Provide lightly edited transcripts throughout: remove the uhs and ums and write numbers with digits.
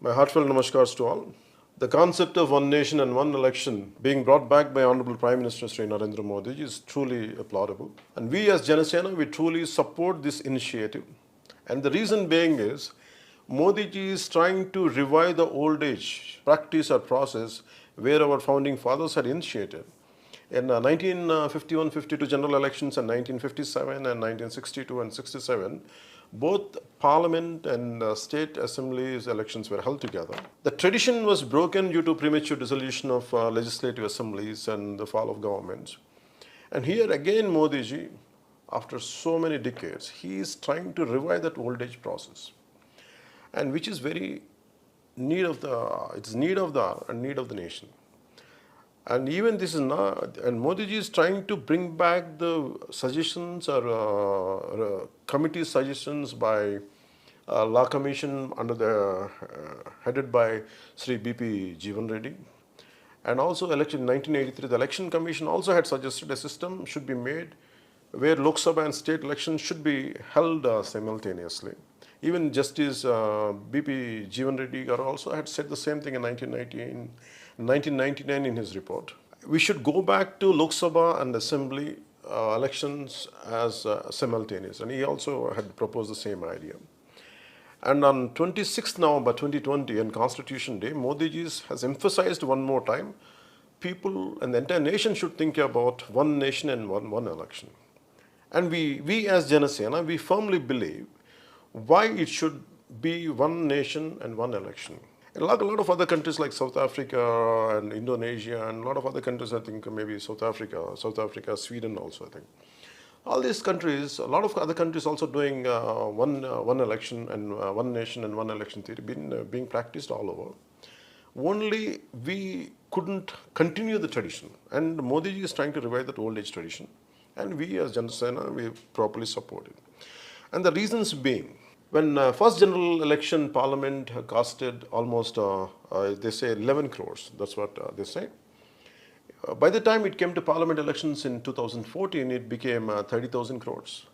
My heartfelt namaskars to all. The concept of one nation and one election being brought back by Honorable Prime Minister Sri Narendra Modi is truly applaudable. And we as Janasena, we truly support this initiative. And the reason being is, Modi ji is trying to revive the old age practice or process where our founding fathers had initiated. In 1951-52 general elections and 1957 and 1962 and 67, both parliament and state assemblies elections were held together. The tradition was broken due to premature dissolution of legislative assemblies and the fall of governments. And here again Modi ji, after so many decades, he is trying to revive that old age process, and which is very need of the nation. And even this is not, and Modi ji is trying to bring back the suggestions or committee suggestions by Law Commission under the headed by Sri BP Jeevan Reddy. And also election in 1983, the Election Commission also had suggested a system should be made where Lok Sabha and state elections should be held simultaneously. Even Justice BP Jeevan Reddy Garu also had said the same thing in 1999 in his report. We should go back to Lok Sabha and Assembly elections as simultaneous, and he also had proposed the same idea. And on 26th November 2020, on Constitution Day, Modi ji has emphasized one more time, people and the entire nation should think about one nation and one election. And we as Janasena, we firmly believe why it should be one nation and one election. And like a lot of other countries like South Africa and Indonesia and a lot of other countries, I think maybe South Africa, Sweden also, I think. All these countries, a lot of other countries also doing one election and one nation and one election theory being practiced all over. Only we couldn't continue the tradition, and Modi ji is trying to revive that old age tradition, and we as Janasena, we properly support it. And the reasons being, when first general election parliament costed almost, they say 11 crores, that's what they say. By the time it came to parliament elections in 2014, it became 30,000 crores.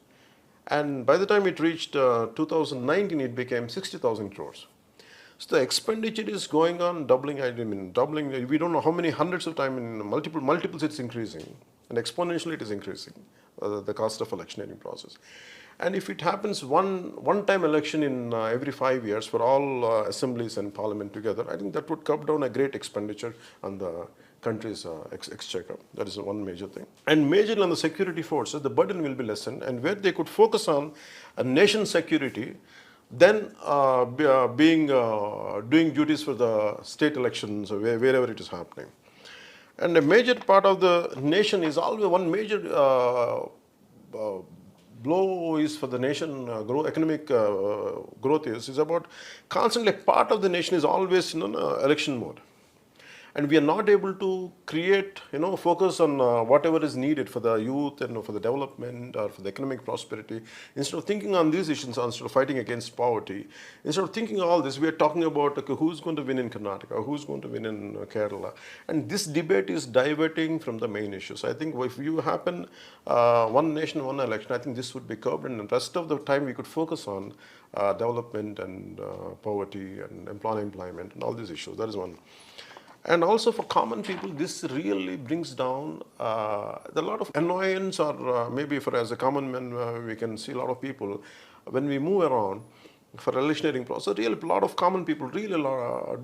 And by the time it reached 2019, it became 60,000 crores. So the expenditure is going on doubling, doubling, we don't know how many hundreds of times, in multiples it's increasing, and exponentially it is increasing, the cost of electioneering process. And if it happens one-time election in every 5 years for all assemblies and parliament together, I think that would cut down a great expenditure on the country's exchequer. That is one major thing. And majorly on the security forces, the burden will be lessened, and where they could focus on a nation's security, then doing duties for the state elections wherever it is happening. And a major part of the nation is always one major blow is for the nation economic growth is about constantly part of the nation is always in election mode. And we are not able to create, focus on whatever is needed for the youth and for the development or for the economic prosperity. Instead of thinking on these issues, instead of fighting against poverty, instead of thinking all this, we are talking about who's going to win in Karnataka, who's going to win in Kerala. And this debate is diverting from the main issues. I think if you happen one nation, one election, I think this would be curbed, and the rest of the time we could focus on development and poverty and employment and all these issues. That is one. And also for common people, this really brings down a lot of annoyance, or maybe as a common man, we can see a lot of people, when we move around for electioneering process, really a lot of common people really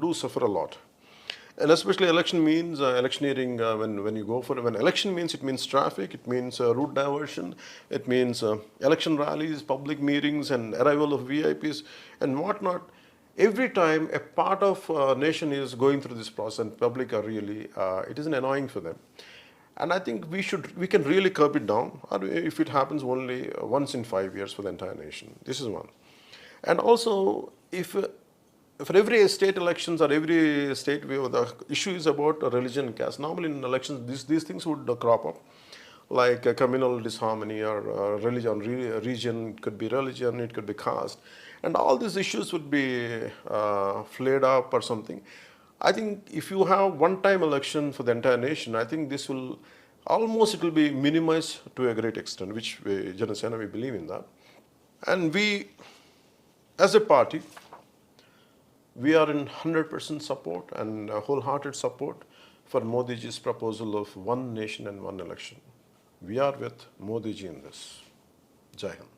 do suffer a lot. And especially election means electioneering, when you go for, when election means, it means traffic, it means route diversion, it means election rallies, public meetings and arrival of VIPs and whatnot. Every time a part of nation is going through this process, and public are really, it is annoying for them. And I think we can really curb it down, or if it happens only once in 5 years for the entire nation. This is one. And also, if for every state elections or every state, the issue is about religion and caste. Normally in elections, these things would crop up, like communal disharmony or religion, region, it could be religion, it could be caste. And all these issues would be flared up or something. I think if you have one-time election for the entire nation, I think this will it will be minimized to a great extent, which Janasena, we believe in that. And we, as a party, we are in 100% support and wholehearted support for Modi ji's proposal of one nation and one election. We are with Modi ji in this. Jai Hind.